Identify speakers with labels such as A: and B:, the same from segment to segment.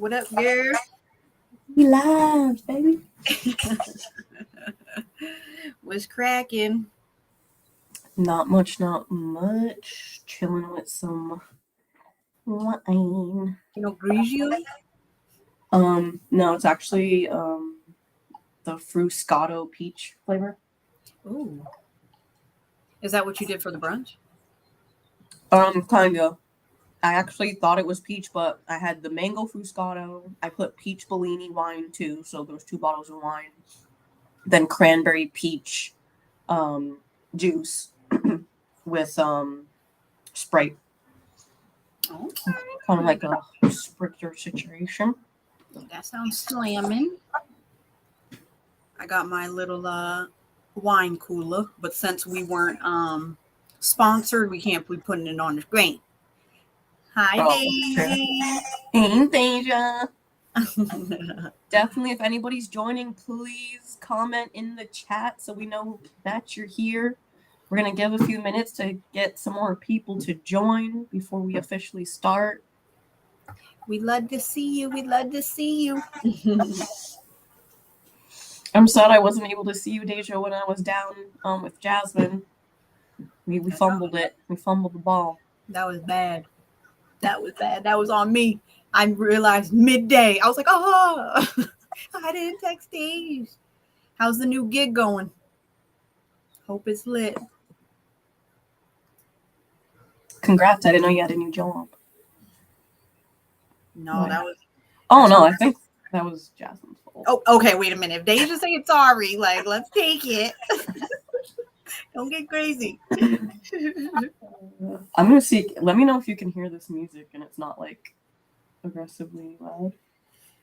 A: What up, girl?
B: We live, baby.
A: What's cracking?
B: Not much. Chilling with some wine.
A: Grigio?
B: No, it's actually the Fruscato peach flavor.
A: Ooh. Is that what you did for the brunch?
B: Kind of. I actually thought it was peach, but I had the mango Fruscato. I put peach Bellini wine too, so there was 2 bottles of wine. Then cranberry peach juice with Sprite.
A: Okay.
B: Kind of like a spritzer situation.
A: That sounds slamming. I got my little wine cooler, but since we weren't sponsored, we can't be putting it on the screen. Hi, Daisy.
B: Hey, Deja. Definitely, if anybody's joining, please comment in the chat so we know that you're here. We're going to give a few minutes to get some more people to join before we officially start.
A: We'd love to see you. We'd love to see you.
B: I'm sad I wasn't able to see you, Deja, when I was down with Jasmine. We fumbled it. We fumbled the ball.
A: That was bad. That was bad. That was on me. I realized midday. I was like, oh, I didn't text Steve. How's the new gig going? Hope it's lit.
B: Congrats. I didn't know you had a new job.
A: No, that was...
B: Oh, no, I think that was Jasmine's fault.
A: Oh, okay, wait a minute. If Deja saying sorry, like, let's take it. Don't get crazy.
B: I'm going to see. Let me know if you can hear this music and it's not, like, aggressively loud.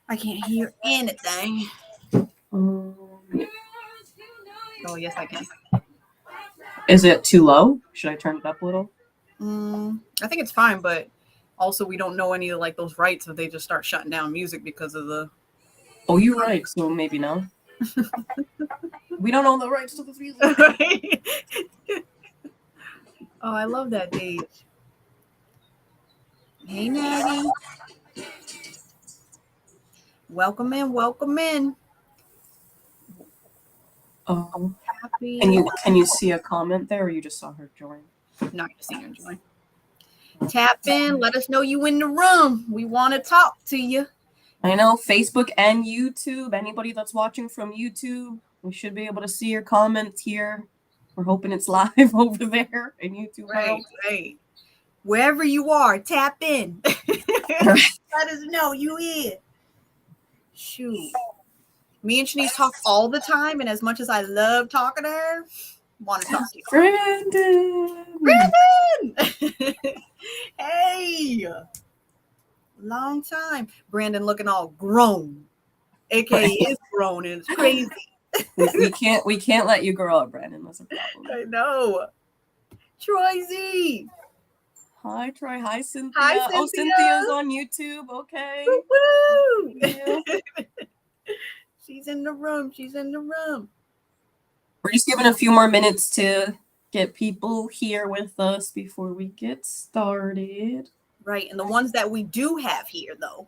A: I can't hear anything. Oh, yes, I can.
B: Is it too low? Should I turn it up a little?
A: I think it's fine, but also we don't know any of like those rights if they just start shutting down music because of the...
B: Oh, you're right. So maybe no. We don't own the rights to this music.
A: Oh, I love that, Dave. Hey, Natty. Welcome in. Welcome in.
B: Oh,
A: happy.
B: Can you see a comment there, or you just saw her join?
A: No, I just see her join. Tap in. Let us know you in the room. We want to talk to you.
B: I know Facebook and YouTube. Anybody that's watching from YouTube, we should be able to see your comments here. We're hoping it's live over there in YouTube.
A: Right. Wherever you are, tap in. Let us know you in. Shoot. Me and Shanice talk all the time, and as much as I love talking to her, want to talk to you. Brandon! Hey! Long time. Brandon looking all grown. AKA is grown, and it's crazy.
B: we can't let you grow up, Brandon. That's a problem.
A: I know. Troy Z.
B: Hi, Troy. Hi, Cynthia.
A: Hi, Cynthia.
B: Oh, Cynthia's on YouTube. Okay.
A: Woo! Yeah. She's in the room.
B: We're just giving a few more minutes to get people here with us before we get started.
A: Right. And the ones that we do have here, though,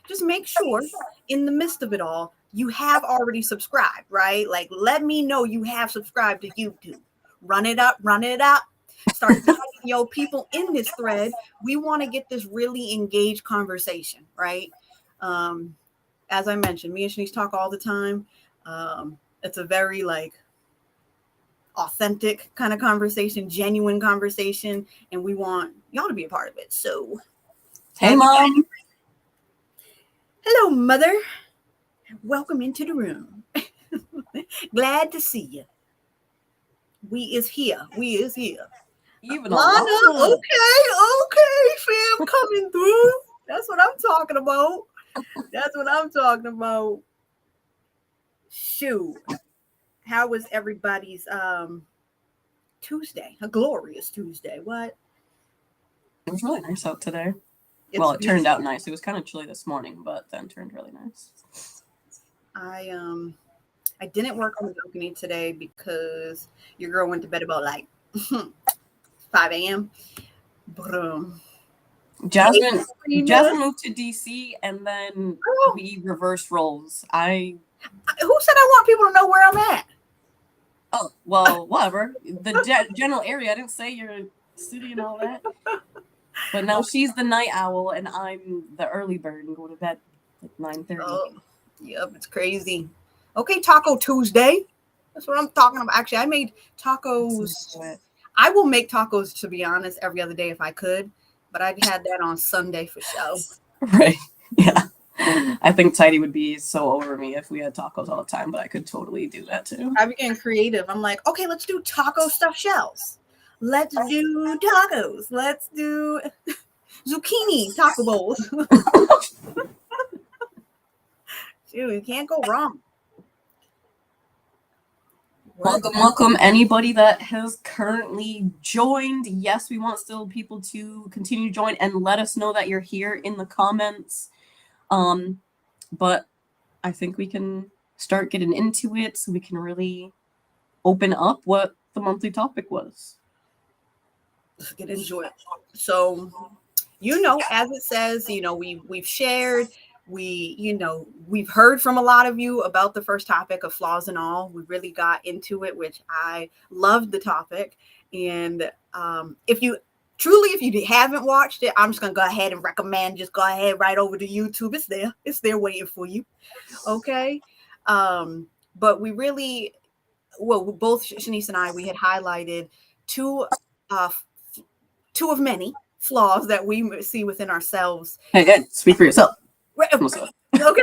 A: just make sure in the midst of it all, you have already subscribed, right? Like, let me know you have subscribed to YouTube. Run it up. Start tagging your people in this thread. We want to get this really engaged conversation, right? As I mentioned, me and Shanice talk all the time. It's a very like authentic kind of conversation, genuine conversation, and we want y'all to be a part of it. So,
B: hey, Mom.
A: Hello, Mother. Welcome into the room. Glad to see you. We is here.
B: Even
A: Lana, okay, fam, coming through. That's what I'm talking about. Shoot. How was everybody's Tuesday? A glorious Tuesday. What?
B: It was really nice out today. It turned out nice. It was kind of chilly this morning, but then turned really nice.
A: I didn't work on the balcony today because your girl went to bed about like 5 a.m. But
B: Jasmine
A: Sabrina.
B: Jasmine moved to DC and then
A: Girl,
B: we reversed roles.
A: who said I want people to know where I'm at?
B: Oh, well, whatever. The general area. I didn't say your city and all that. But now she's the night owl and I'm the early bird and go to bed like 9:30.
A: Oh, yep, it's crazy. Okay, Taco Tuesday. That's what I'm talking about. Actually, I made tacos. I will make tacos, to be honest, every other day if I could, but I've had that on Sunday for show.
B: Right. Yeah. I think Tidy would be so over me if we had tacos all the time, but I could totally do that too.
A: I became creative. I'm like, okay, let's do taco stuffed shells. Let's do tacos. Let's do zucchini taco bowls. Dude, you can't go wrong.
B: Welcome anybody that has currently joined. Yes, we want still people to continue to join and let us know that you're here in the comments. But I think we can start getting into it so we can really open up what the monthly topic was.
A: Let's get into it. So, as it says, we've shared, we've heard from a lot of you about the first topic of flaws and all. We really got into it, which I loved the topic. And if you haven't watched it, I'm just gonna go ahead and recommend, just go ahead right over to YouTube. It's there waiting for you. Okay. But we really, both Shanice and I, we had highlighted two of many flaws that we see within ourselves.
B: Hey, speak for yourself.
A: Okay.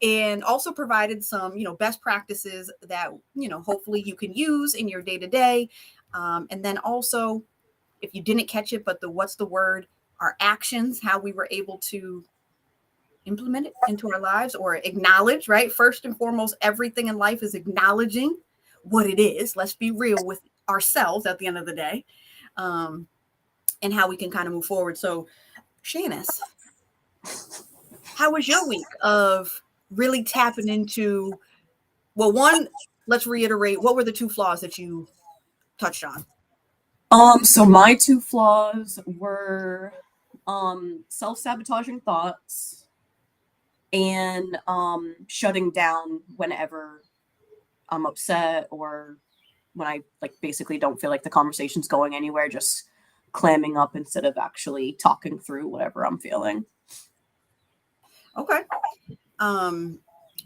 A: And also provided some, best practices that, hopefully you can use in your day-to-day. And then also, if you didn't catch it, but our actions, how we were able to implement it into our lives or acknowledge, right? First and foremost, everything in life is acknowledging what it is. Let's be real with ourselves at the end of the day. And how we can kind of move forward. So, Shanice, how was your week of really tapping into, one, let's reiterate, what were the two flaws that you touched on?
B: So my two flaws were self-sabotaging thoughts and shutting down whenever I'm upset or when I basically don't feel like the conversation's going anywhere, just clamming up instead of actually talking through whatever I'm feeling.
A: Okay.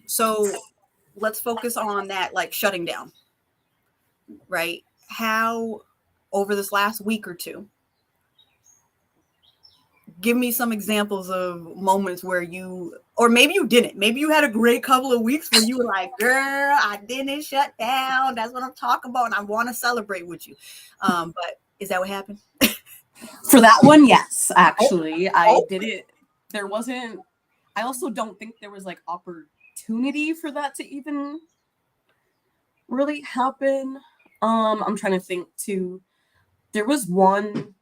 A: So let's focus on that, shutting down, right? How over this last week or two, give me some examples of moments where or maybe you didn't. Maybe you had a great couple of weeks where you were like, girl, I didn't shut down. That's what I'm talking about. And I want to celebrate with you. But is that what happened?
B: For that one, yes, actually. I did it. I also don't think there was opportunity for that to even really happen. I'm trying to think too. There was one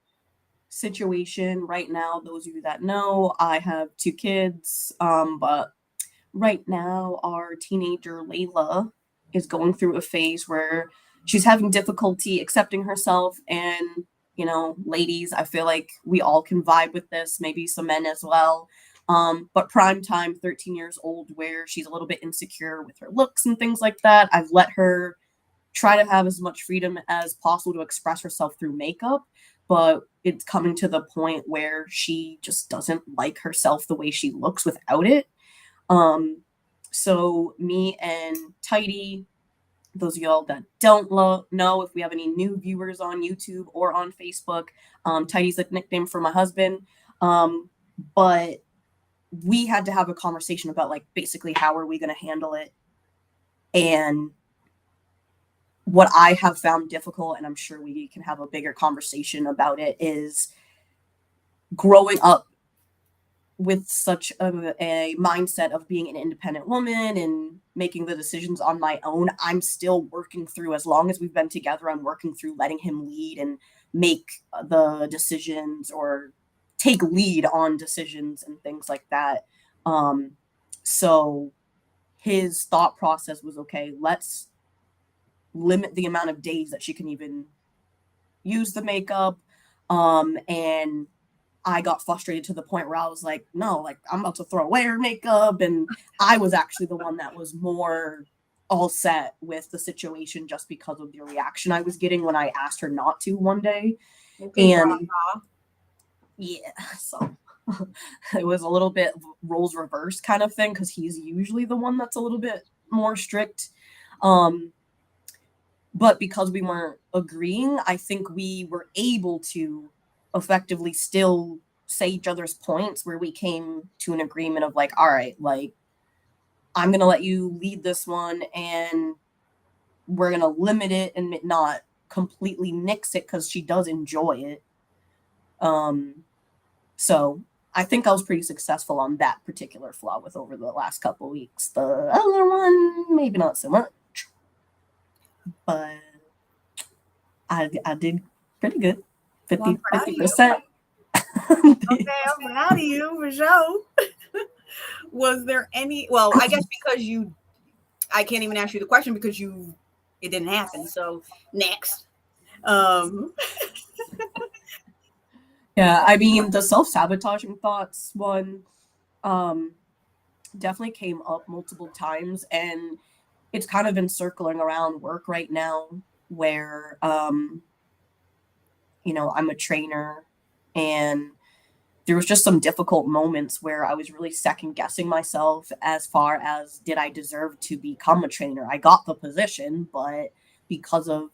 B: situation right now. Those of you that know, I have 2 kids. But right now, our teenager Layla is going through a phase where she's having difficulty accepting herself. And ladies, I feel like we all can vibe with this. Maybe some men as well. But prime time, 13 years old, where she's a little bit insecure with her looks and things like that. I've let her try to have as much freedom as possible to express herself through makeup, but it's coming to the point where she just doesn't like herself the way she looks without it. So me and Tidy, those of y'all that don't know, if we have any new viewers on YouTube or on Facebook, Tidy's a nickname for my husband. But we had to have a conversation about basically how are we going to handle it. And what I have found difficult, and I'm sure we can have a bigger conversation about it, is growing up with such a mindset of being an independent woman and making the decisions on my own. I'm still working through, as long as we've been together, I'm working through letting him lead and make the decisions or take lead on decisions and things like that. So his thought process was, okay, let's limit the amount of days that she can even use the makeup. And I got frustrated to the point where I was like, no, like I'm about to throw away her makeup. And I was actually the one that was more all set with the situation just because of the reaction I was getting when I asked her not to one day.
A: Okay,
B: And yeah, so it was a little bit roles reversed kind of thing because he's usually the one that's a little bit more strict. But because we weren't agreeing, I think we were able to effectively still say each other's points where we came to an agreement of like, all right, like I'm gonna let you lead this one and we're gonna limit it and not completely nix it because she does enjoy it. So I think I was pretty successful on that particular flaw with over the last couple weeks. The other one, maybe not so much, but I did pretty good. 50%.
A: Okay, I'm proud of you for sure. Was there any? Well, I guess because I can't even ask you the question because it didn't happen. So next,
B: Yeah, I mean the self-sabotaging thoughts one definitely came up multiple times, and it's kind of been circling around work right now where I'm a trainer, and there was just some difficult moments where I was really second guessing myself as far as did I deserve to become a trainer. I got the position, but because of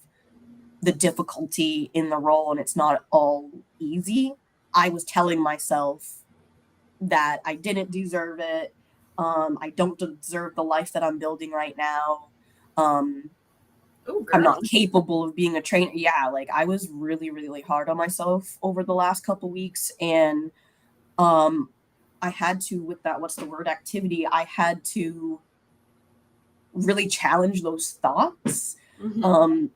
B: the difficulty in the role and it's not all easy, I was telling myself that I didn't deserve it. I don't deserve the life that I'm building right now. I'm not capable of being a trainer. Yeah, like I was really, really hard on myself over the last couple weeks. And I had to, with that, what's the word, activity, I had to really challenge those thoughts. And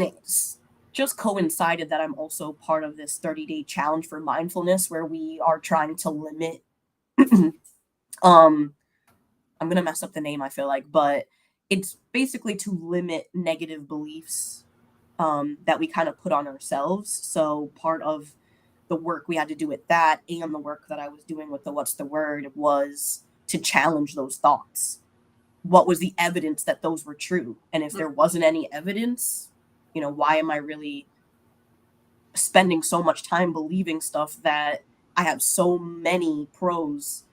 B: it's just coincided that I'm also part of this 30-day challenge for mindfulness where we are trying to limit I'm gonna mess up the name, I feel like, but it's basically to limit negative beliefs that we kind of put on ourselves. So part of the work we had to do with that and the work that I was doing with the what's the word was to challenge those thoughts. What was the evidence that those were true? And if there wasn't any evidence, why am I really spending so much time believing stuff that I have so many pros?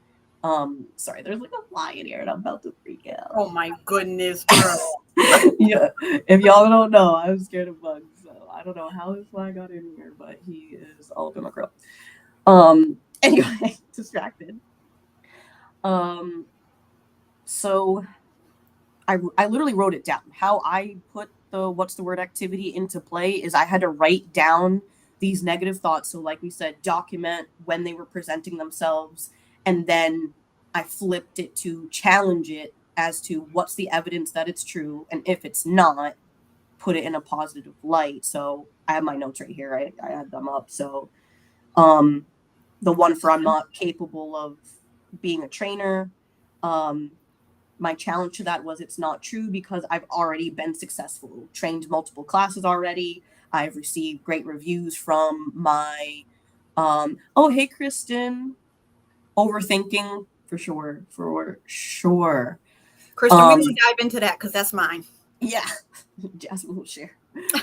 B: Sorry, there's like a fly in here and I'm about to freak out.
A: Oh my goodness, girl.
B: Yeah, if y'all don't know, I'm scared of bugs, so I don't know how this fly got in here, but he is all up in my grill. Anyway, distracted. So I literally wrote it down. How I put the what's the word activity into play is I had to write down these negative thoughts. So like we said, document when they were presenting themselves, and then I flipped it to challenge it as to what's the evidence that it's true, and if it's not, put it in a positive light. So I have my notes right here. I had them up. So the one for I'm not capable of being a trainer. My challenge to that was it's not true because I've already been successful, trained multiple classes already. I've received great reviews from my oh hey Kristen, overthinking for sure.
A: Kristen, we can dive into that because that's mine.
B: Yeah, Jasmine will share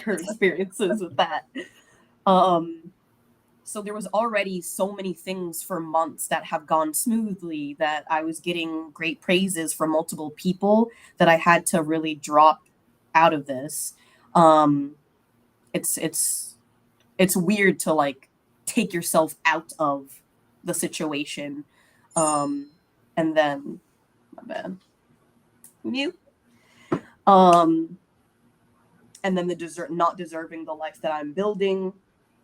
B: her experiences with that. So there was already so many things for months that have gone smoothly, that I was getting great praises from multiple people, that I had to really drop out of this. It's weird to like take yourself out of the situation. And then my bad. Mute. And then the not deserving the life that I'm building,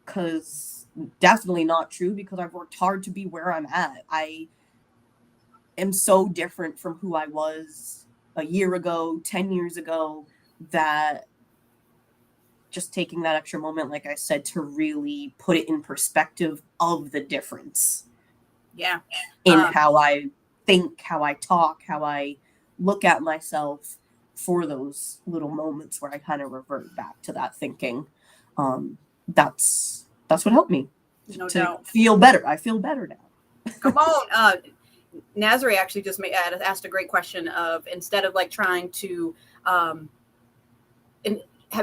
B: because definitely not true, because I've worked hard to be where I'm at. I am so different from who I was a year ago, 10 years ago, that just taking that extra moment, like I said, to really put it in perspective of the difference.
A: Yeah.
B: In how I think, how I talk, how I look at myself, for those little moments where I kind of revert back to that thinking. That's that's what helped me
A: No
B: to
A: doubt.
B: feel better. I feel better now.
A: Come on. Nazare actually just asked a great question of, instead of like trying to, have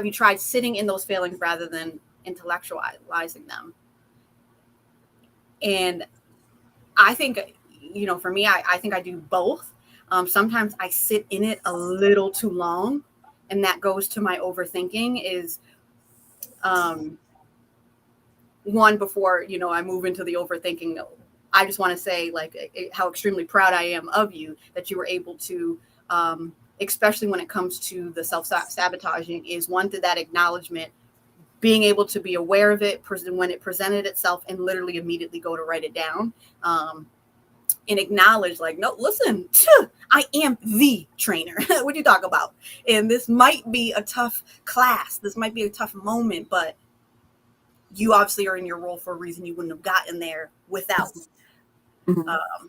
A: you tried sitting in those feelings rather than intellectualizing them? And I think, for me, I think I do both. Sometimes I sit in it a little too long, and that goes to my overthinking is, one, before, I move into the overthinking, I just want to say how extremely proud I am of you that you were able to, especially when it comes to the self-sabotaging, is one, through that acknowledgement, being able to be aware of it when it presented itself and literally immediately go to write it down, and acknowledge no, listen, I am the trainer. What you talk about? And this might be a tough class. This might be a tough moment, but you obviously are in your role for a reason. You wouldn't have gotten there without.
B: Mm-hmm.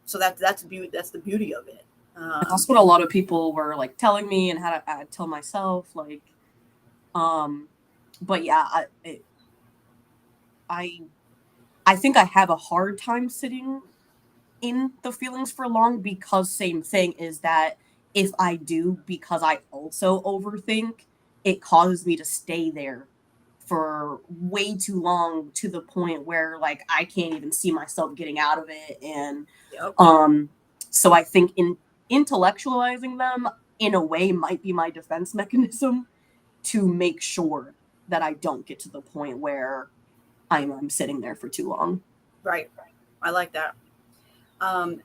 A: So that's beauty. That's the beauty of it.
B: That's what a lot of people were telling me, and how to tell myself but yeah, I think I have a hard time sitting in the feelings for long, because same thing is that if I do, because I also overthink, it causes me to stay there for way too long, to the point where I can't even see myself getting out of it. And
A: Yep.
B: So I think intellectualizing them in a way might be my defense mechanism to make sure that I don't get to the point where I'm sitting there for too long.
A: Right. I like that.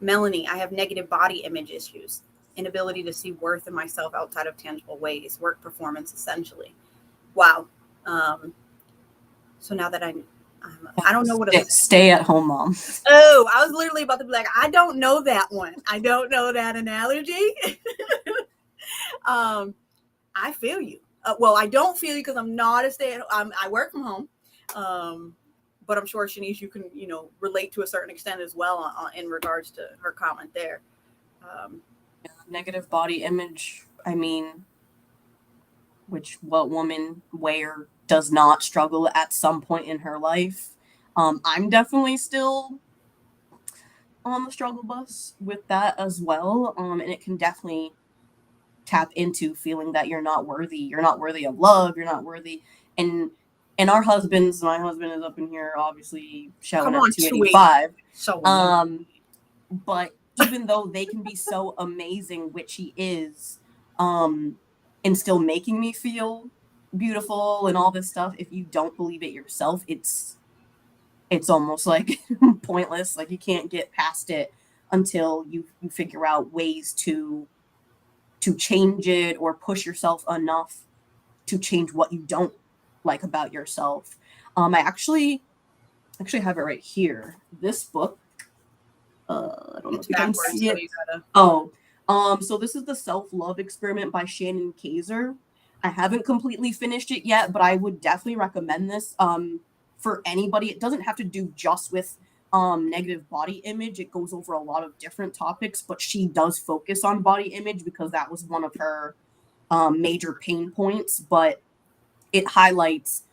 A: Melanie, I have negative body image issues, inability to see worth in myself outside of tangible ways, work performance, essentially. Wow. So now that I don't know what a
B: stay at home mom.
A: Oh, I was literally about to be like, I don't know that one. I don't know that analogy. I feel you. Well, I don't feel you because I'm not a stay-at-home. I work from home. But I'm sure, Shanice, you can, relate to a certain extent as well in regards to her comment there.
B: Negative body image. I mean, what woman does not struggle at some point in her life? I'm definitely still on the struggle bus with that as well. And it can definitely tap into feeling that you're not worthy. You're not worthy of love. You're not worthy. And our husbands, my husband is up in here, obviously shouting at 285.
A: So
B: but even though they can be so amazing, which he is, and still making me feel beautiful and all this stuff, if you don't believe it yourself, it's almost pointless. You can't get past it until you figure out ways to change it, or push yourself enough to change what you don't like about yourself. I actually have it right here. This book. I don't know if you can see it. So this is The Self-Love Experiment by Shannon Kaiser. I haven't completely finished it yet, but I would definitely recommend this for anybody. It doesn't have to do just with negative body image. It goes over a lot of different topics, but she does focus on body image because that was one of her major pain points. But it highlights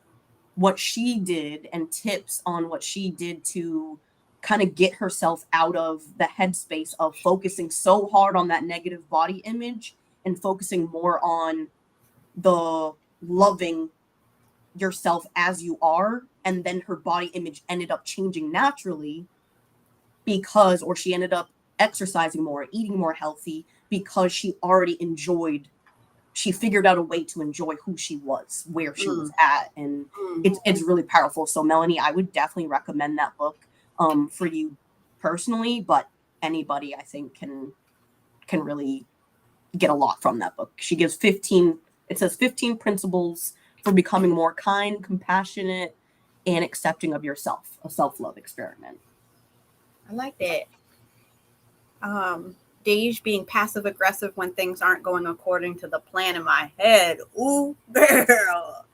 B: what she did and tips on what she did to kind of get herself out of the headspace of focusing so hard on that negative body image and focusing more on the loving yourself as you are. And then her body image ended up changing naturally or she ended up exercising more, eating more healthy, because she figured out a way to enjoy who she was, where she was at. And it's really powerful. So Melanie, I would definitely recommend that book for you personally, but anybody I think can really get a lot from that book. She gives 15 principles for becoming more kind, compassionate, and accepting of yourself, a self-love experiment.
A: I like that. Dej, being passive aggressive when things aren't going according to the plan in my head. Ooh, girl.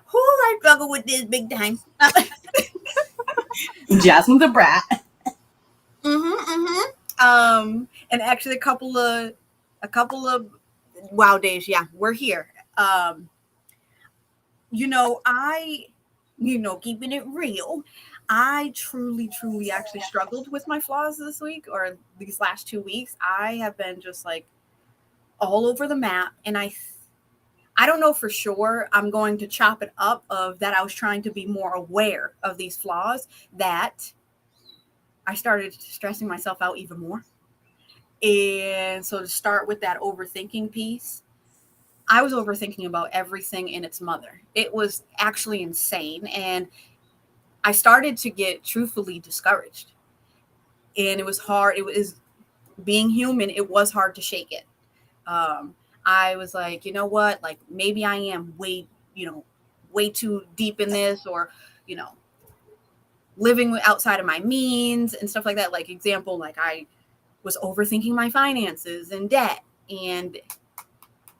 A: Who I struggle with this big time.
B: Jasmine the brat.
A: And actually a couple of wow days. Yeah, we're here. keeping it real. I truly actually struggled with my flaws this week or these last 2 weeks. I have been just like all over the map. And I don't know for sure. I'm going to chop it up of that. I was trying to be more aware of these flaws, that I started stressing myself out even more. And so to start with that overthinking piece, I was overthinking about everything in its mother. It was actually insane. And I started to get truthfully discouraged. And it was hard. It was being human. It was hard to shake it. I was like, you know what? Like maybe I am way too deep in this, or, living outside of my means and stuff like that. Like example, like I was overthinking my finances and debt, and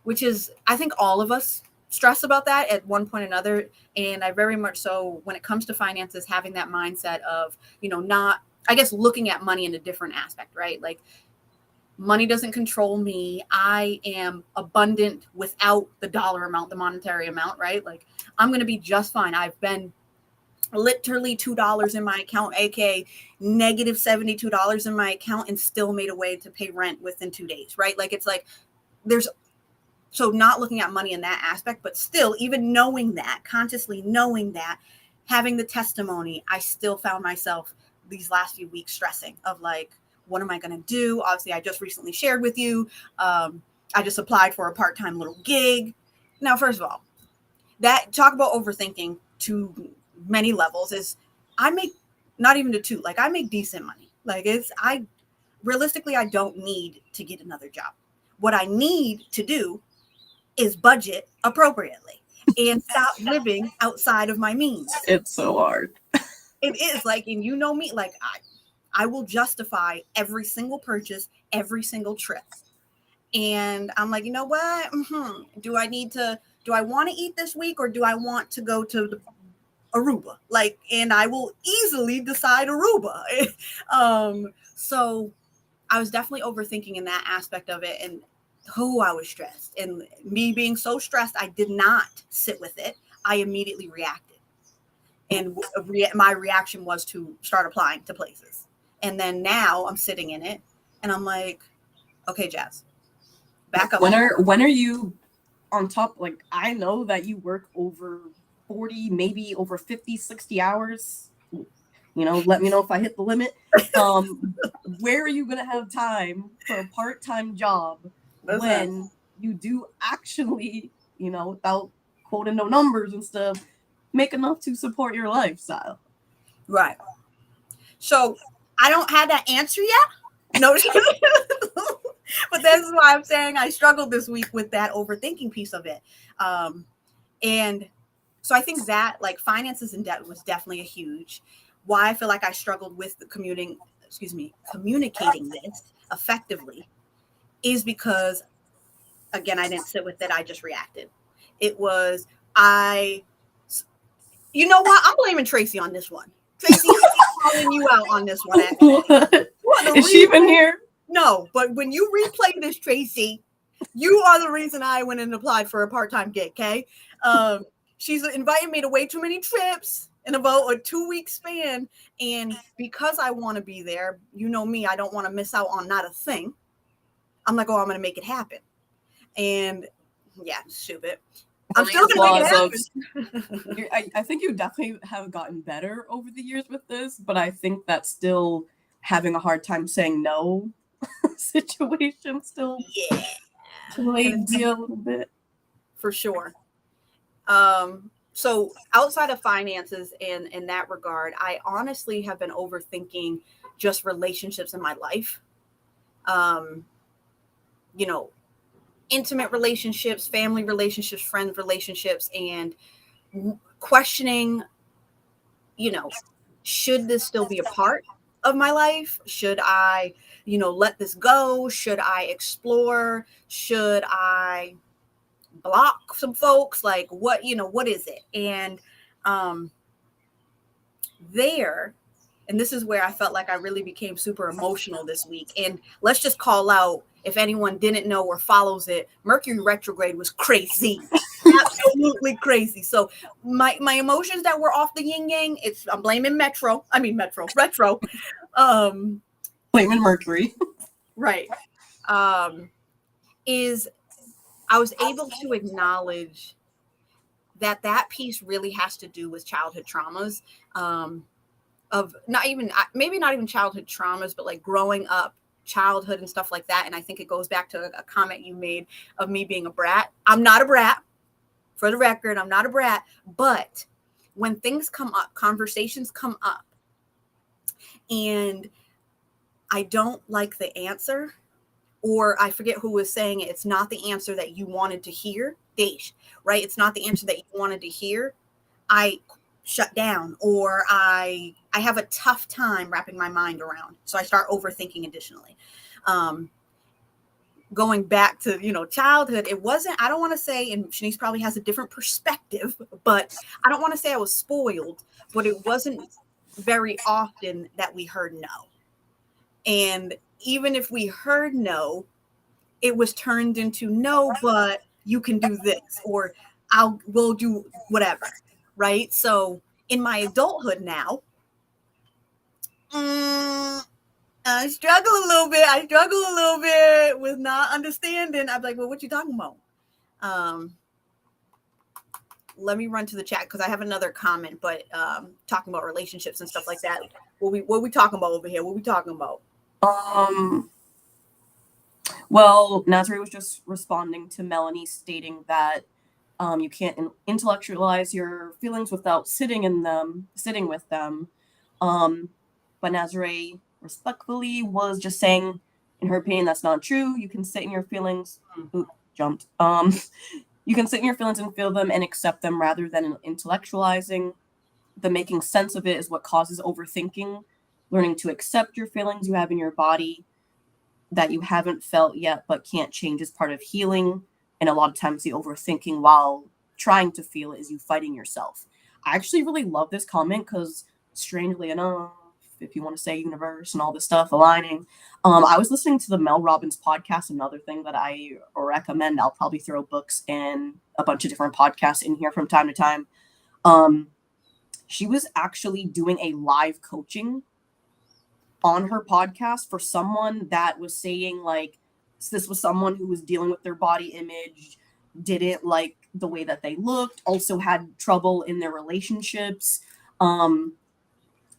A: which is, I think all of us stress about that at one point or another. And I very much so, when it comes to finances, having that mindset of, not, I guess, looking at money in a different aspect, right? Like money doesn't control me. I am abundant without the dollar amount, the monetary amount, right? Like I'm going to be just fine. I've been literally $2 in my account, aka negative $72 in my account, and still made a way to pay rent within 2 days, right? Like it's like so not looking at money in that aspect, but still, even knowing that, consciously knowing that, having the testimony, I still found myself these last few weeks stressing of like, what am I going to do? Obviously, I just recently shared with you. I just applied for a part-time little gig. Now, first of all, that talk about overthinking to many levels is I make not even to two, like I make decent money. Like realistically, I don't need to get another job. What I need to do is budget appropriately and stop living outside of my means.
B: It's so hard.
A: It is like, and you know me, like I will justify every single purchase, every single trip. And I'm like, you know what? Do I want to eat this week, or do I want to go to Aruba? Like, and I will easily decide Aruba. So I was definitely overthinking in that aspect of it. And I was stressed, and me being so stressed, I did not sit with it. I immediately reacted, and my reaction was to start applying to places. And then now I'm sitting in it, and I'm like, okay, Jazz, back up.
B: When are you on top? Like, I know that you work over 40, maybe over 50, 60 hours. Let me know if I hit the limit. Where are you going to have time for a part-time job when you do actually, without quoting no numbers and stuff, make enough to support your lifestyle?
A: Right. So I don't have that answer yet. No. But that's why I'm saying I struggled this week with that overthinking piece of it. And so I think that like finances and debt was definitely a huge, why I feel like I struggled with communicating this effectively is because, again, I didn't sit with it. I just reacted. It was, you know what? I'm blaming Tracy on this one. Tracy, I'm calling you out on this one.
B: Is she even here?
A: No, but when you replay this, Tracy, you are the reason I went and applied for a part-time gig, okay? She's invited me to way too many trips in about a 2-week span. And because I want to be there, you know me, I don't want to miss out on not a thing. I'm like, I'm going to make it happen. And yeah, stupid. I'm still going to make it happen.
B: I think you definitely have gotten better over the years with this, but I think that's still having a hard time saying no situation still.
A: Yeah.
B: Plagues you a little bit.
A: For sure. So outside of finances and in that regard, I honestly have been overthinking just relationships in my life. Intimate relationships, family relationships, friend relationships, and questioning, should this still be a part of my life? Should I, let this go? Should I explore? Should I block some folks? Like what is it? And and this is where I felt like I really became super emotional this week. And let's just call out, if anyone didn't know or follows it, Mercury retrograde was crazy. absolutely crazy. So my emotions that were off the yin yang, I'm blaming retro.
B: Blaming Mercury.
A: Right. Is I was able to acknowledge that piece really has to do with childhood traumas, of maybe not even childhood traumas, but like growing up, childhood and stuff like that. And I think it goes back to a comment you made of me being a brat. I'm not a brat, for the record. I'm not a brat, but when things come up, conversations come up, and I don't like the answer, or I forget who was saying it, it's not the answer that you wanted to hear, right? It's not the answer that you wanted to hear. I shut down, or I have a tough time wrapping my mind around. So I start overthinking additionally. Going back to, childhood, it wasn't, I don't want to say, and Shanice probably has a different perspective, but I don't want to say I was spoiled, but it wasn't very often that we heard no. And even if we heard no, it was turned into no, but you can do this, or we'll do whatever. Right. So in my adulthood now, I struggle a little bit with not understanding. I'm like, well, what you talking about? Let me run to the chat because I have another comment, but talking about relationships and stuff like that. What we talking about over here? What we talking about?
B: Well, Nazare was just responding to Melanie stating that you can't intellectualize your feelings without sitting with them. But Nazare respectfully was just saying, in her opinion, that's not true. You can sit in your feelings. Jumped. You can sit in your feelings and feel them and accept them rather than intellectualizing. The making sense of it is what causes overthinking. Learning to accept your feelings you have in your body that you haven't felt yet but can't change is part of healing. And a lot of times the overthinking while trying to feel is you fighting yourself. I actually really love this comment because, strangely enough, if you want to say universe and all this stuff, aligning, I was listening to the Mel Robbins podcast, another thing that I recommend. I'll probably throw books and a bunch of different podcasts in here from time to time. She was actually doing a live coaching on her podcast for someone that was saying, like, this was someone who was dealing with their body image, didn't like the way that they looked, also had trouble in their relationships,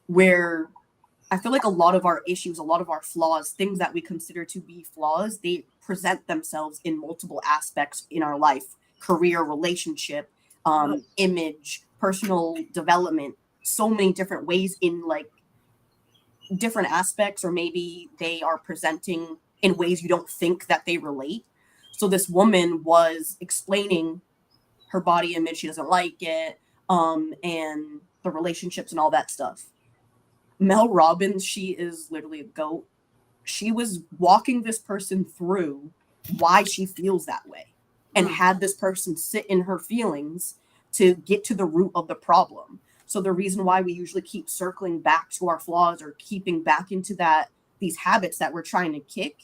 B: where I feel like a lot of our issues, a lot of our flaws, things that we consider to be flaws, they present themselves in multiple aspects in our life: career, relationship, image, personal development, so many different ways in like different aspects, or maybe they are presenting in ways you don't think that they relate. So this woman was explaining her body image, she doesn't like it, and the relationships and all that stuff. Mel Robbins, she is literally a GOAT. She was walking this person through why she feels that way and had this person sit in her feelings to get to the root of the problem. So the reason why we usually keep circling back to our flaws or keeping back into these habits that we're trying to kick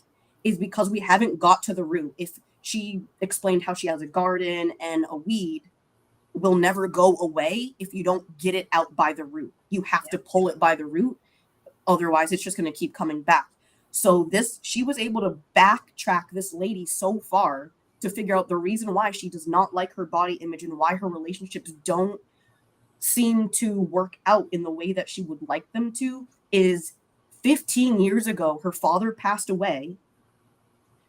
B: is because we haven't got to the root. If she explained how she has a garden and a weed will never go away if you don't get it out by the root. You have to pull it by the root. Otherwise, it's just going to keep coming back. So she was able to backtrack this lady so far to figure out the reason why she does not like her body image and why her relationships don't seem to work out in the way that she would like them to. Is 15 years ago, her father passed away.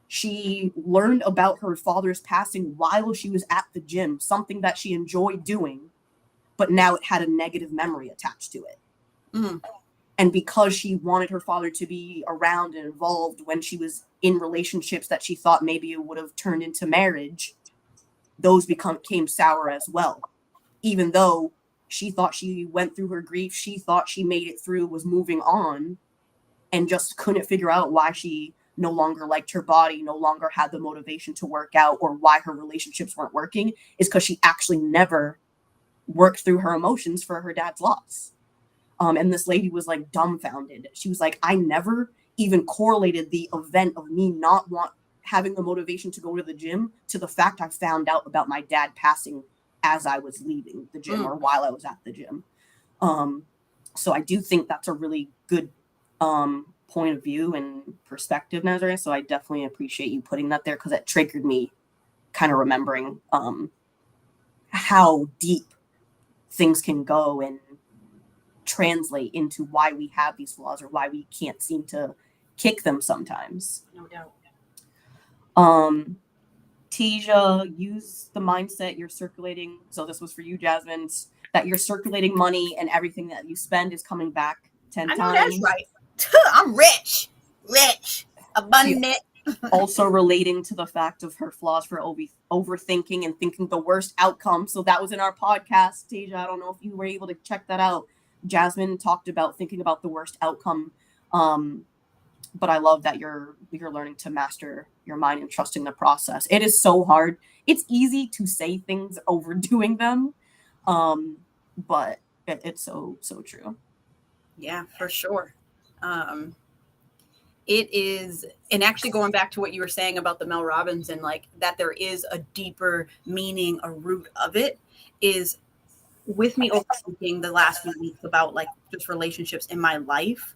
B: She learned about her father's passing while she was at the gym, something that she enjoyed doing, but now it had a negative memory attached to it. And because she wanted her father to be around and involved when she was in relationships that she thought maybe it would have turned into marriage, those became sour as well. Even though she thought she went through her grief, she thought she made it through, was moving on, and just couldn't figure out why she no longer liked her body, no longer had the motivation to work out, or why her relationships weren't working, is because she actually never worked through her emotions for her dad's loss. And this lady was like dumbfounded. She was like, I never even correlated the event of me not having the motivation to go to the gym to the fact I found out about my dad passing as I was leaving the gym or while I was at the gym. So I do think that's a really good point of view and perspective, Nazareth. So I definitely appreciate you putting that there because it triggered me kind of remembering how deep things can go and translate into why we have these flaws or why we can't seem to kick them sometimes.
A: No doubt.
B: Teja, use the mindset you're circulating. So this was for you, Jasmine, that you're circulating money and everything that you spend is coming back 10 times.
A: I know that's right. I'm rich, abundant.
B: Also relating to the fact of her flaws for overthinking and thinking the worst outcome. So that was in our podcast, Teja. I don't know if you were able to check that out. Jasmine talked about thinking about the worst outcome. But I love that you're learning to master your mind and trusting the process. It is so hard. It's easy to say things overdoing them. But it's so true.
A: Yeah, for sure. It is, and actually going back to what you were saying about the Mel Robbins and like that there is a deeper meaning, a root of it is with me overthinking the last few weeks about like just relationships in my life.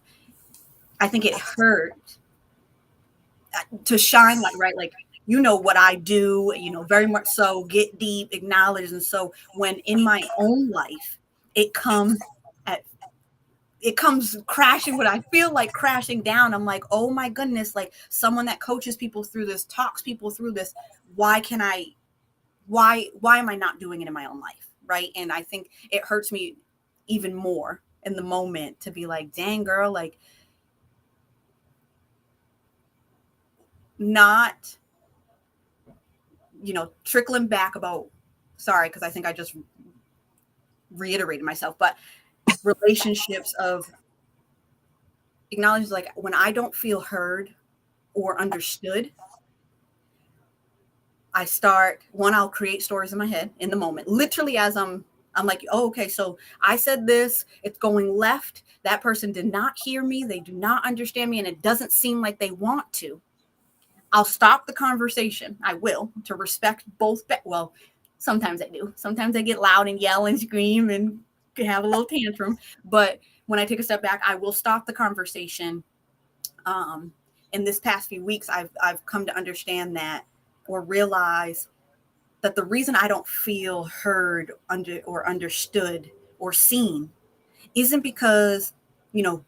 A: I think it hurt to shine like, right, like, you know what I do, you know, very much so, get deep, acknowledge. And so when in my own life, it comes crashing, what I feel like crashing down. I'm like, oh my goodness, like someone that coaches people through this, talks people through this. Why am I not doing it in my own life? Right. And I think it hurts me even more in the moment to be like, dang girl, like not, you know, trickling back about, sorry, because I think I just reiterated myself, but relationships of acknowledge, like when I don't feel heard or understood, I'll create stories in my head in the moment, literally as I'm like, oh, okay, so I said this, it's going left. That person did not hear me. They do not understand me. And it doesn't seem like they want to. I'll stop the conversation. I will, to respect both. Well, sometimes I do. Sometimes I get loud and yell and scream and have a little tantrum. But when I take a step back, I will stop the conversation. In this past few weeks, I've come to understand that, or realize that the reason I don't feel heard, understood or seen isn't because, you know,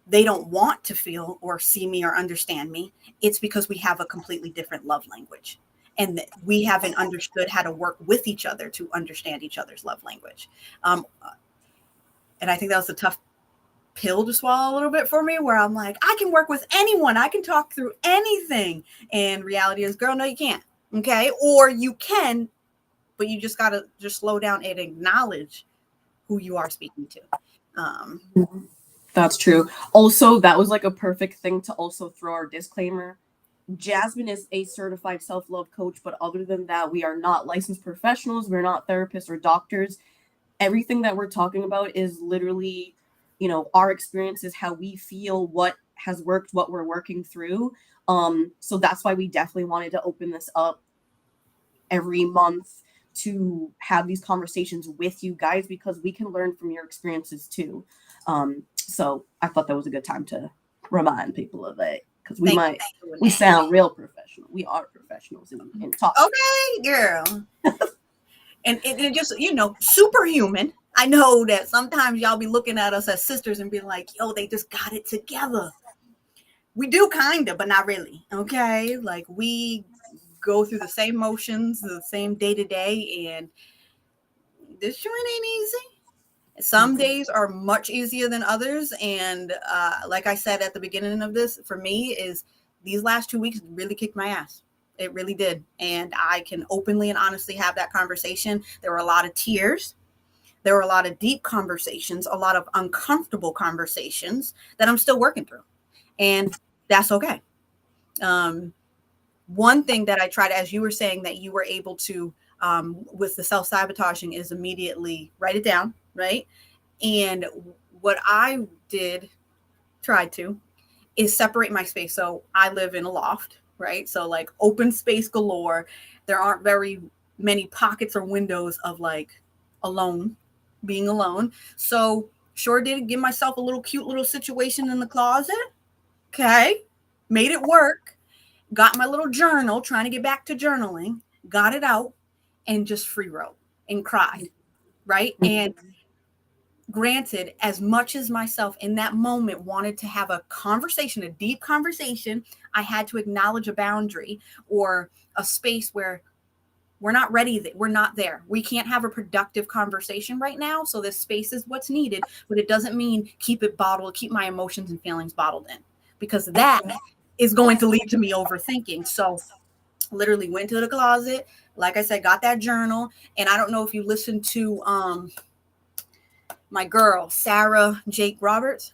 A: they don't want to feel or see me or understand me. It's because we have a completely different love language, and we haven't understood how to work with each other to understand each other's love language. And I think that was a tough pill to swallow a little bit for me, where I'm like, I can work with anyone. I can talk through anything. And reality is, girl, no, you can't. Okay. Or you can, but you just got to just slow down and acknowledge who you are speaking to.
B: That's true. Also, that was like a perfect thing to also throw our disclaimer. Jasmine is a certified self-love coach, but other than that, we are not licensed professionals. We're not therapists or doctors. Everything that we're talking about is literally, you know, our experiences, how we feel, what has worked, what we're working through. So that's why we definitely wanted to open this up every month to have these conversations with you guys, because we can learn from your experiences too. So I thought that was a good time to remind people of it, because we sound real professional. We are professionals in talk.
A: Okay, girl. and it just, you know, superhuman. I know that sometimes y'all be looking at us as sisters and be like, yo, they just got it together. We do kind of, but not really. Okay. Like we go through the same motions, the same day to day, and this joint ain't easy. Some days are much easier than others. And like I said at the beginning of this, for me, is these last 2 weeks really kicked my ass. It really did. And I can openly and honestly have that conversation. There were a lot of tears. There were a lot of deep conversations, a lot of uncomfortable conversations that I'm still working through. And that's okay. One thing that I tried, as you were saying, that you were able to, with the self-sabotaging, is immediately write it down, right? And what tried to, is separate my space. So I live in a loft, right? So like open space galore. There aren't very many pockets or windows of like alone, being alone. So sure did give myself a little cute little situation in the closet. Okay. Made it work. Got my little journal, trying to get back to journaling, got it out and just free wrote and cried. Right. And granted, as much as myself in that moment wanted to have a conversation, a deep conversation, I had to acknowledge a boundary or a space where we're not ready. We're not there. We can't have a productive conversation right now. So this space is what's needed, but it doesn't mean keep it bottled, keep my emotions and feelings bottled in, because that is going to lead to me overthinking. So literally went to the closet. Like I said, got that journal. And I don't know if you listened to my girl, Sarah Jake Roberts.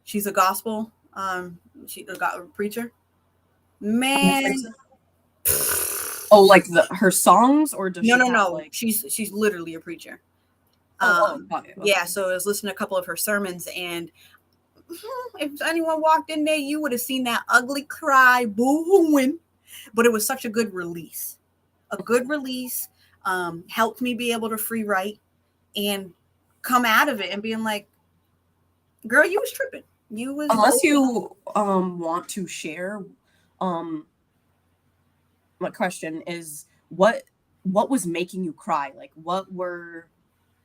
A: She's a gospel. She's a preacher. Man.
B: Oh, like her songs, or does
A: no.
B: Like...
A: She's literally a preacher.
B: Okay.
A: Yeah, so I was listening to a couple of her sermons, and if anyone walked in there, you would have seen that ugly cry, boo-hooing. But it was such a good release. A good release helped me be able to free write and come out of it and being like, girl, you was tripping. You was
B: unless you want to share. My question is, what was making you cry? Like, what were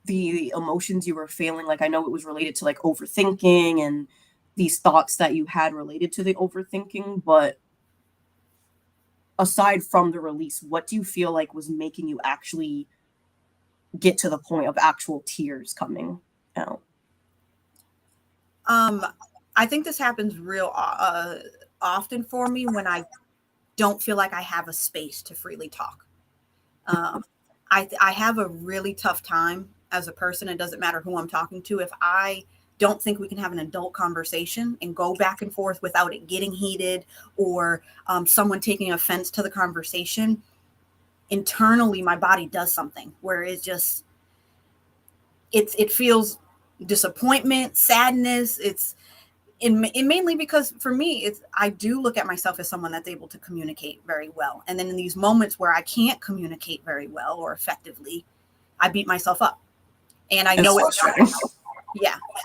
B: the emotions you were feeling? Like, I know it was related to like overthinking and these thoughts that you had related to the overthinking, but aside from the release, what do you feel like was making you actually get to the point of actual tears coming out?
A: I think this happens real often for me when I don't feel like I have a space to freely talk. I have a really tough time as a person. It doesn't matter who I'm talking to. If I don't think we can have an adult conversation and go back and forth without it getting heated or someone taking offense to the conversation, internally my body does something where it feels disappointment, sadness. And mainly because for me, I do look at myself as someone that's able to communicate very well. And then in these moments where I can't communicate very well or effectively, I beat myself up. And I know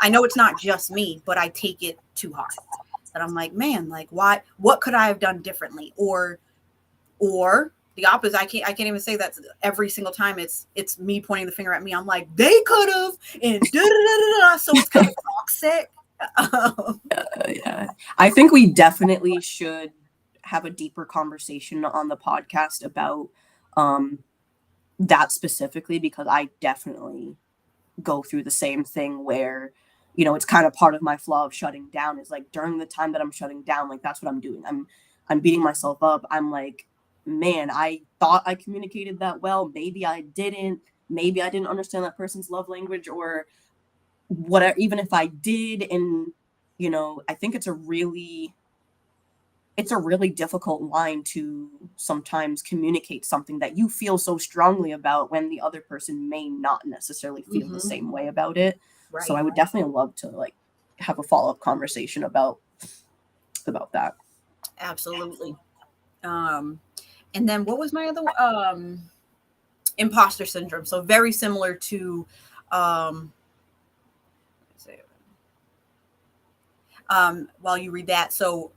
A: I know it's not just me, but I take it too hard. And I'm like, man, like what could I have done differently? Or the opposite. I can't even say that every single time it's me pointing the finger at me. I'm like, they could have, and so it's kind of toxic.
B: Yeah, I think we definitely should have a deeper conversation on the podcast about that specifically, because I definitely go through the same thing where, you know, it's kind of part of my flaw of shutting down is like during the time that I'm shutting down, like that's what I'm doing. I'm beating myself up. I'm like, man, I thought I communicated that well. Maybe I didn't. Maybe I didn't understand that person's love language or whatever. Even if I did, and you know, I think it's a really difficult line to sometimes communicate something that you feel so strongly about when the other person may not necessarily feel the same way about it. Right. So I would definitely love to like have a follow-up conversation about that.
A: Absolutely. And then what was my other imposter syndrome? So very similar to while you read that. So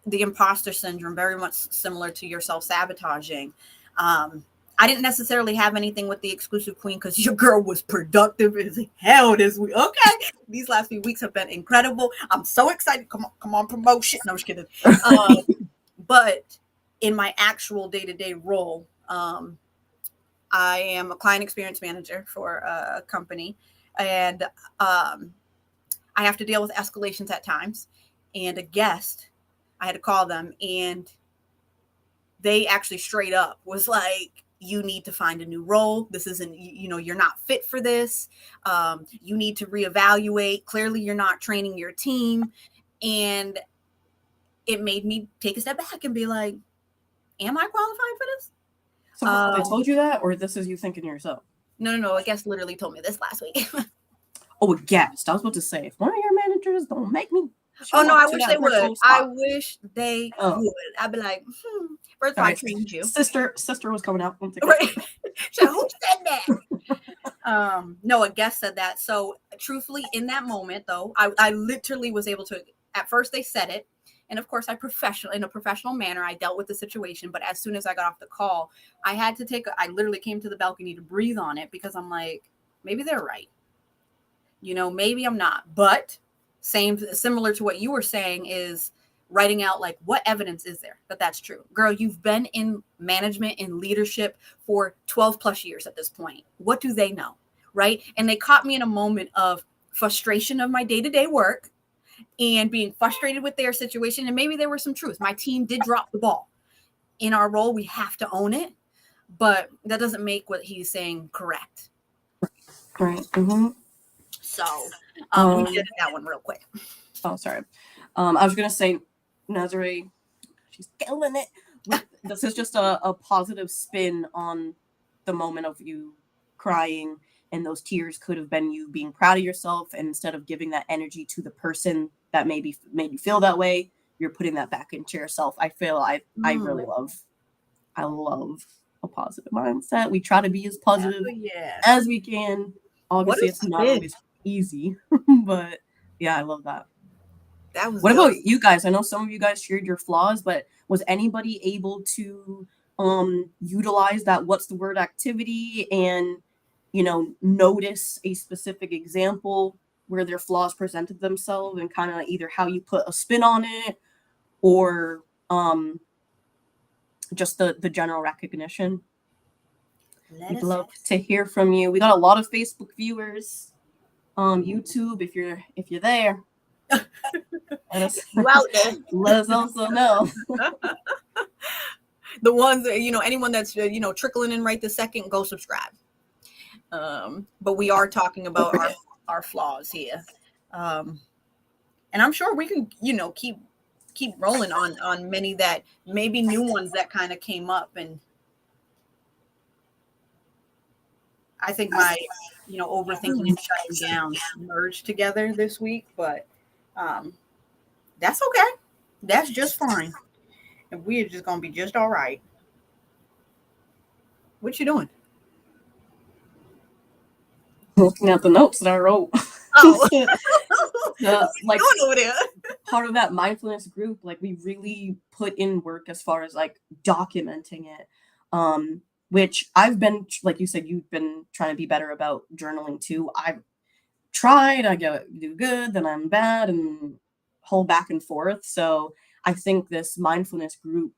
A: the imposter syndrome, very much similar to your self-sabotaging. I didn't necessarily have anything with the exclusive queen because your girl was productive as hell this week. Okay. These last few weeks have been incredible. I'm so excited. Come on, promotion. No, I'm just kidding. But in my actual day-to-day role, I am a client experience manager for a company, and I have to deal with escalations at times. And a guest, I had to call them, and they actually straight up was like, you need to find a new role. This isn't, you're not fit for this. You need to reevaluate. Clearly, you're not training your team. And it made me take a step back and be like, am I qualified for this?
B: So they told you that, or this is you thinking to yourself?
A: No. A guest literally told me this last week.
B: Oh, a guest. I was about to say, if one of your managers don't make me.
A: Oh no,
B: up
A: I
B: to
A: wish
B: that
A: they would.
B: personal
A: I
B: spot.
A: wish they
B: Oh,
A: would. I'd be like, first of
B: all
A: all, I
B: right.
A: trained you.
B: Sister was coming out. One second.
A: Right. So who said that? No, a guest said that. So truthfully, in that moment though, I literally was able to, at first they said it. And of course, in a professional manner, I dealt with the situation. But as soon as I got off the call, I had to I literally came to the balcony to breathe on it because I'm like, maybe they're right. Maybe I'm not. But similar to what you were saying is writing out like what evidence is there that that's true. Girl, you've been in management and leadership for 12 plus years at this point. What do they know? Right. And they caught me in a moment of frustration of my day-to-day work and being frustrated with their situation. And maybe there was some truth. My team did drop the ball. In our role, we have to own it, but that doesn't make what he's saying correct.
B: Right. Mm-hmm.
A: So we did that one real quick.
B: Oh, sorry. I was gonna say, Nazare, she's killing it. This is just a positive spin on the moment of you crying, and those tears could have been you being proud of yourself. And instead of giving that energy to the person that maybe made you feel that way, you're putting that back into yourself. I really I love a positive mindset. We try to be as positive as we can. Obviously, it's not always easy, but yeah, I love that. What about you guys? I know some of you guys shared your flaws, but was anybody able to utilize that what's the word activity and notice a specific example where their flaws presented themselves and kind of either how you put a spin on it or just the general recognition? We'd love to hear from you. We got a lot of Facebook viewers. YouTube, if you're there. Let us also know.
A: The ones that, anyone that's trickling in right this second, go subscribe. But we are talking about our flaws here, and I'm sure we can keep rolling on many that maybe new ones that kind of came up. And I think my overthinking and shutting down merged together this week, but that's okay. That's just fine. And we're just gonna be just all right. What you doing?
B: Looking at the notes that I wrote.
A: Oh,
B: like
A: doing over there.
B: Part of that mindfulness group, like we really put in work as far as like documenting it. Which I've been, like you said, you've been trying to be better about journaling too. I've tried, I do good, then I'm bad, and whole back and forth. So I think this mindfulness group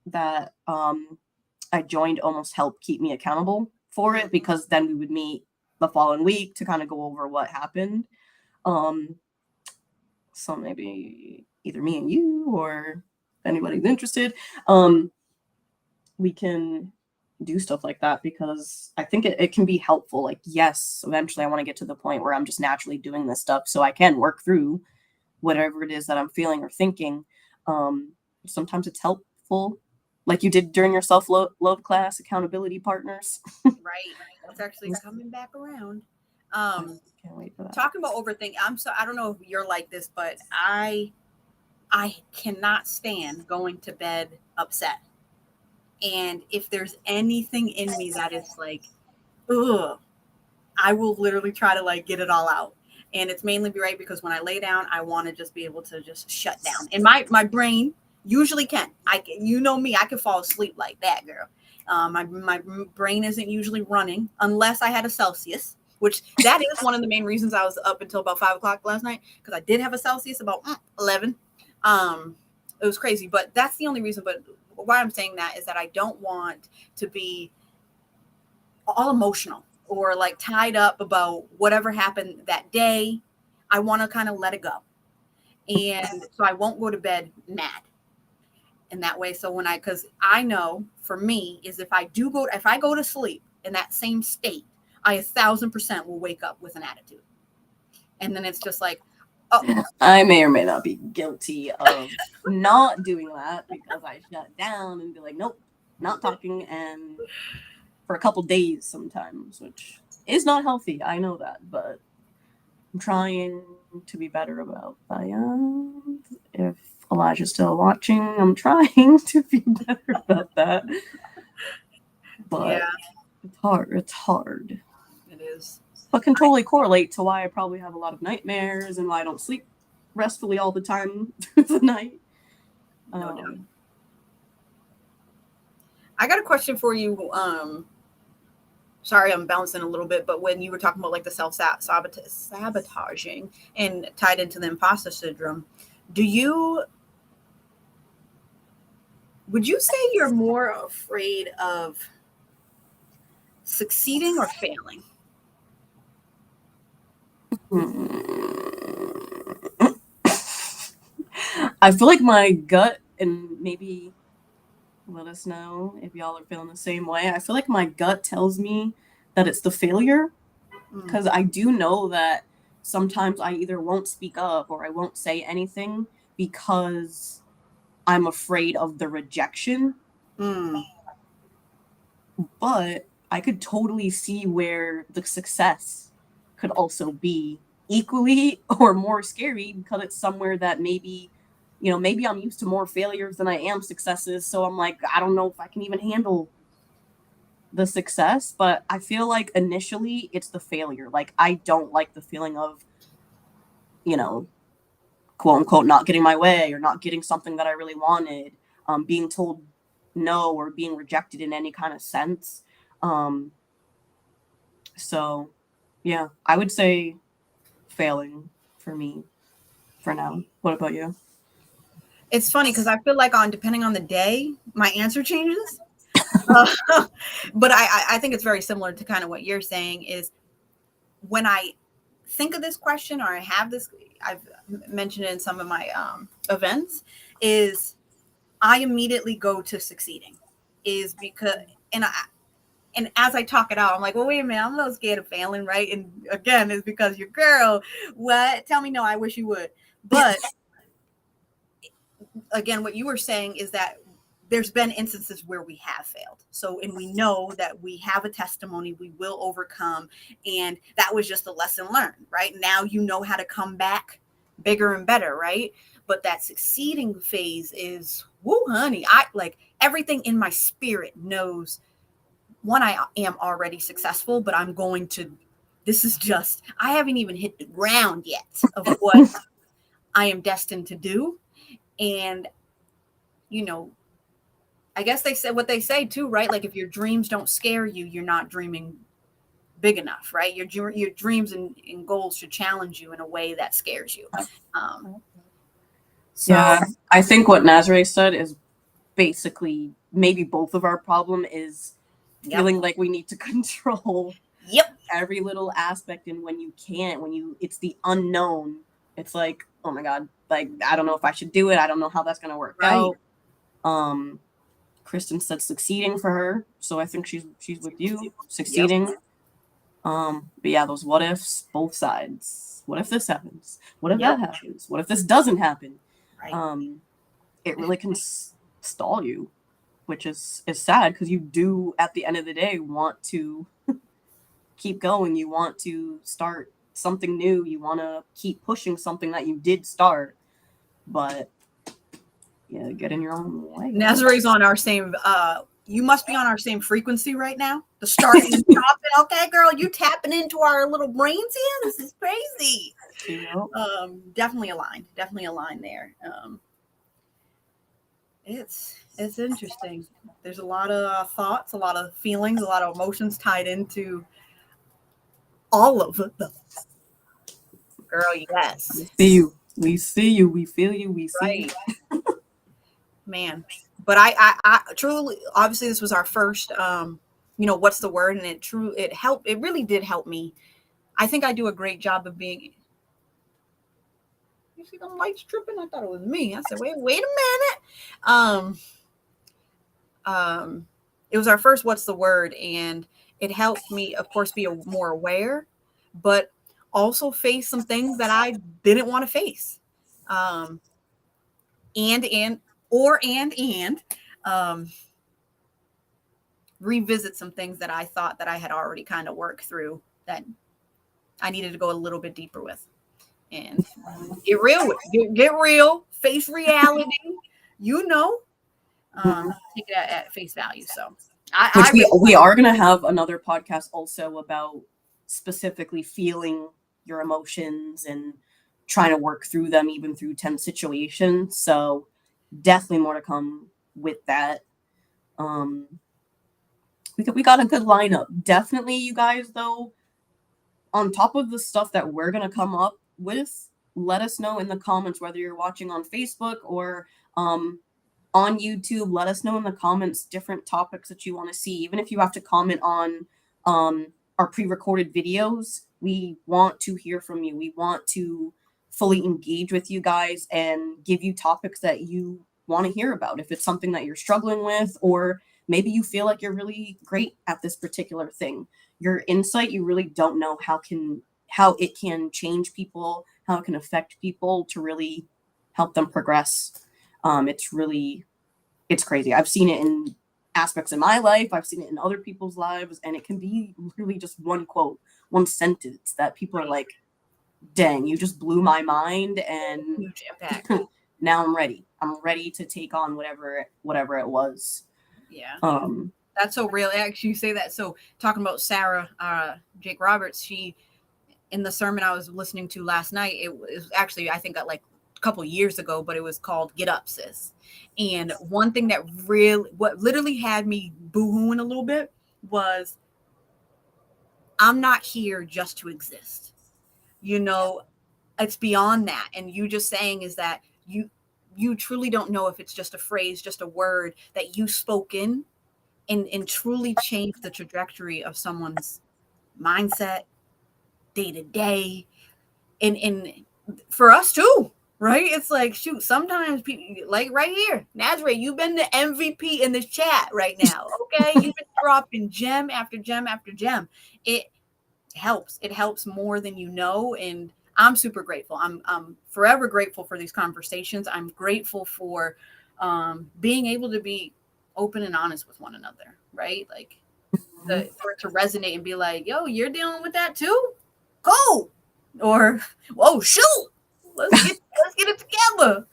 B: that I joined almost helped keep me accountable for it, because then we would meet the following week to kind of go over what happened. So maybe either me and you, or if anybody's interested, we can do stuff like that, because I think it can be helpful. Like, yes, eventually I want to get to the point where I'm just naturally doing this stuff so I can work through whatever it is that I'm feeling or thinking. Sometimes it's helpful, like you did during your self-love class, accountability partners.
A: Right. It's actually coming back around.
B: Can't wait for that.
A: Talking about overthinking, I don't know if you're like this, but I cannot stand going to bed upset. And if there's anything in me that is like, ugh, I will literally try to like get it all out. And it's mainly right because when I lay down, I want to just be able to just shut down. And my brain usually can. You know me, I can fall asleep like that, girl. My brain isn't usually running unless I had a Celsius, which that is one of the main reasons I was up until about 5 o'clock last night, because I did have a Celsius about 11. It was crazy, but that's the only reason. But why I'm saying that is that I don't want to be all emotional or like tied up about whatever happened that day. I want to kind of let it go. And so I won't go to bed mad in that way. So because I know for me is if I go to sleep in that same state, I 1,000% will wake up with an attitude. And then it's just like, oh.
B: I may or may not be guilty of not doing that, because I shut down and be like, nope, not talking, and for a couple days sometimes, which is not healthy. I know that, but I'm trying to be better about that. If Elijah's still watching, I'm trying to be better about that. But
A: Yeah,
B: it's hard. It's hard.
A: it is.
B: But can totally correlate to why I probably have a lot of nightmares and why I don't sleep restfully all the time through the night.
A: No doubt. I got a question for you. Sorry, I'm bouncing a little bit, but when you were talking about like the sabotaging and tied into the imposter syndrome, would you say you're more afraid of succeeding or failing?
B: I feel like my gut, and maybe let us know if y'all are feeling the same way. I feel like my gut tells me that it's the failure, because I do know that sometimes I either won't speak up or I won't say anything because I'm afraid of the rejection. But I could totally see where the success could also be equally or more scary, because it's somewhere that maybe, maybe I'm used to more failures than I am successes. So I'm like, I don't know if I can even handle the success. But I feel like initially it's the failure. Like, I don't like the feeling of, quote unquote, not getting my way or not getting something that I really wanted, being told no or being rejected in any kind of sense. So yeah, I would say failing for me for now. What about you?
A: It's funny because I feel like depending on the day, my answer changes. But I think it's very similar to kind of what you're saying is when I think of this question or I have this, I've mentioned it in some of my events, is I immediately go to succeeding is because, and as I talk it out, I'm like, well, wait a minute, I'm a little scared of failing, right? And again, it's because your girl, what? Tell me no, I wish you would. But again, what you were saying is that there's been instances where we have failed. So, and we know that we have a testimony, we will overcome. And that was just a lesson learned, right? Now you know how to come back bigger and better, right? But that succeeding phase is, woo, honey, I like everything in my spirit knows one, I am already successful, but I'm going to, this is just, I haven't even hit the ground yet of what I am destined to do. And, I guess they said what they say too, right? Like if your dreams don't scare you, you're not dreaming big enough, right? Your dreams and goals should challenge you in a way that scares you. So
B: Yeah, I think what Nazare said is basically maybe both of our problem is feeling like we need to control every little aspect, and when you can't, it's the unknown. It's like, oh my god, like I don't know if I should do it. I don't know how that's gonna work out. Kristen said succeeding for her, so I think she's with you. Succeeding. But yeah, those what ifs, both sides. What if this happens? What if that happens? What if this doesn't happen? It really can stall you, which is sad, because you do at the end of the day want to keep going. You want to start something new. You want to keep pushing something that you did start, but yeah, get in your own way.
A: Nazaree's on our same you must be on our same frequency right now. The start and stopping. Okay, girl, you tapping into our little brains here. This is crazy. Definitely aligned there. It's interesting. There's a lot of thoughts, a lot of feelings, a lot of emotions tied into all of them. Girl, yes.
B: We see you, we feel you, we see you.
A: Man. But I truly, obviously this was our first what's the word, and it helped, it really did help me. I think I do a great job of being, you see them lights tripping? I thought it was me. I said, wait a minute. It was our first what's the word, and it helped me, of course, be more aware, but also face some things that I didn't want to face. And revisit some things that I thought that I had already kind of worked through that I needed to go a little bit deeper with. And get real with get real, face reality, you know. Take it at face value. So
B: Which
A: I
B: we are going to have another podcast also about specifically feeling your emotions and trying to work through them even through tense situations. So definitely more to come with that. We got a good lineup. Definitely, you guys, though, on top of the stuff that we're going to come up with, let us know in the comments whether you're watching on Facebook or on YouTube. Let us know in the comments different topics that you want to see. Even if you have to comment on our pre-recorded videos, we want to hear from you. We want to fully engage with you guys and give you topics that you want to hear about. If it's something that you're struggling with, or maybe you feel like you're really great at this particular thing, your insight, you really don't know how it can change people, how it can affect people to really help them progress. It's crazy. I've seen it in aspects in my life. I've seen it in other people's lives, and it can be literally just one quote, one sentence that people are like, dang, you just blew my mind, and
A: huge impact.
B: now I'm ready. I'm ready to take on whatever it was.
A: Yeah. That's so real. Actually, you say that. So talking about Sarah Jake Roberts, she, in the sermon I was listening to last night, it was actually, I think, like a couple years ago, but it was called Get Up, Sis. And one thing that what literally had me boo-hooing a little bit was, I'm not here just to exist. You know, it's beyond that. And you just saying is that you truly don't know if it's just a phrase, just a word that you spoke in and truly change the trajectory of someone's mindset day to day. And for us too, right? It's like, shoot, sometimes people, like right here, Nazare, you've been the MVP in this chat right now. Okay. You've been dropping gem after gem after gem. It helps. It helps more than you know. And I'm super grateful. I'm forever grateful for these conversations. I'm grateful for being able to be open and honest with one another, right? Like for it to resonate and be like, yo, you're dealing with that too? Go. Or, whoa, shoot. Let's get it together.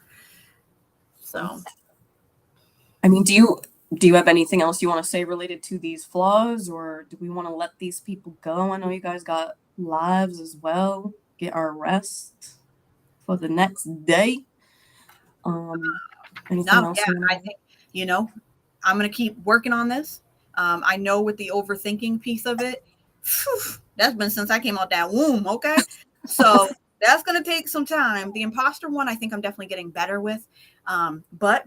A: So
B: I mean, do you have anything else you want to say related to these flaws, or do we want to let these people go? I know you guys got lives as well. Get our rest for the next day. Anything else?
A: Yeah, I think, I'm going to keep working on this. I know with the overthinking piece of it, that's been since I came out that womb. Okay. So that's going to take some time. The imposter one, I think I'm definitely getting better with. But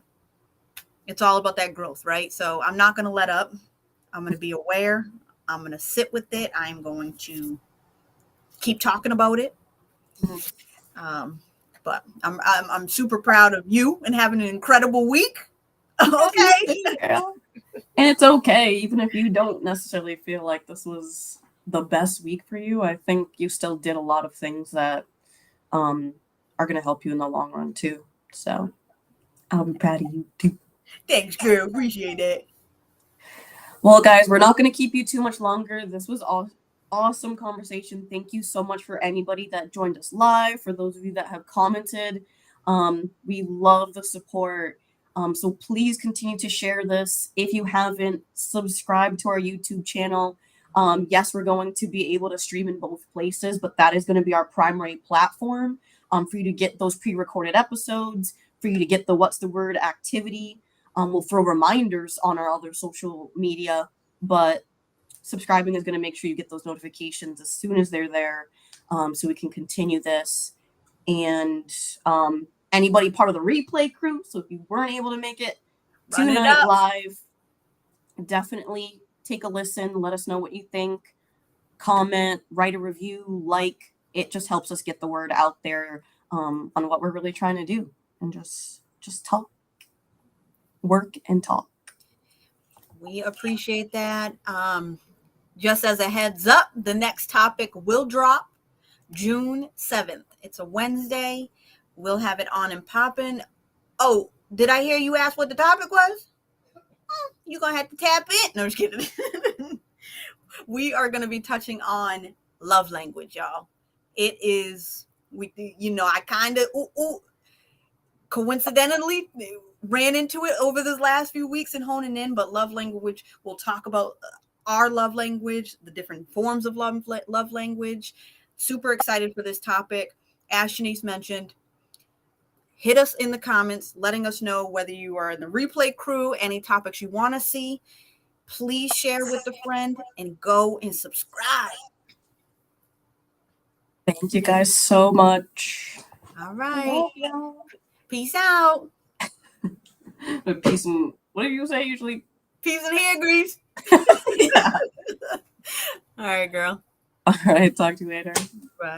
A: it's all about that growth, right? So I'm not going to let up. I'm going to be aware. I'm going to sit with it. I'm going to keep talking about it. But I'm super proud of you and having an incredible week. Okay.
B: And it's okay, even if you don't necessarily feel like this was the best week for you. I think you still did a lot of things that are going to help you in the long run too. So I'll be proud of you too.
A: Thanks, girl. Appreciate it.
B: Well, guys, we're not going to keep you too much longer. This was awesome conversation. Thank you so much for anybody that joined us live. For those of you that have commented, we love the support. So please continue to share this. If you haven't subscribed to our YouTube channel, yes, we're going to be able to stream in both places, but that is going to be our primary platform for you to get those pre-recorded episodes, for you to get the What's the Word activity. We'll throw reminders on our other social media, but subscribing is going to make sure you get those notifications as soon as they're there, so we can continue this. And anybody part of the replay crew, so if you weren't able to make it tonight live, definitely take a listen. Let us know what you think. Comment, write a review, like. It just helps us get the word out there on what we're really trying to do, and just talk. Work and talk.
A: We appreciate that. Just as a heads up, the next topic will drop June 7th. It's a Wednesday. We'll have it on and popping. Oh, did I hear you ask what the topic was? You're going to have to tap in. No, I'm just kidding. We are going to be touching on love language, y'all. It is, I kind of coincidentally ran into it over the last few weeks and honing in, but love language, we'll talk about our love language, the different forms of love language. Super excited for this topic. As Shanice mentioned, hit us in the comments, letting us know whether you are in the replay crew, any topics you want to see. Please share with a friend and go and subscribe.
B: Thank you guys so much.
A: All right. Peace out.
B: Peace and what do you say usually?
A: Peace and hair grease.
B: Yeah.
A: All right, girl.
B: All right. Talk to you later.
A: Bye.